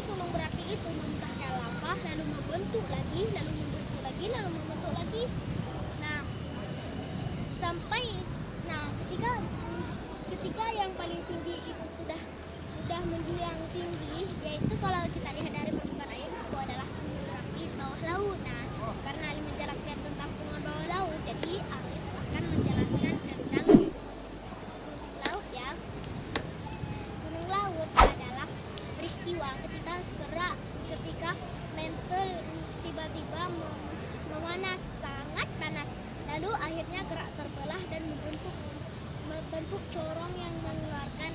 gunung berapi itu memuntahkan lava, lalu membentuk lagi, lalu membentuk lagi, lalu membentuk lagi. Nah, sampai ketika yang paling tinggi itu sudah menjulang tinggi, yaitu kalau kita lihat dari permukaan air itu adalah gunung berapi bawah laut. Nah, karena Ali menjelaskan tentang gunung bawah laut, jadi Alif akan menjelaskan tentang gunung laut ya. Gunung laut adalah peristiwa ketika mantle tiba-tiba memanas, sangat panas, lalu akhirnya gerak terbelah dan membentuk corong yang mengeluarkan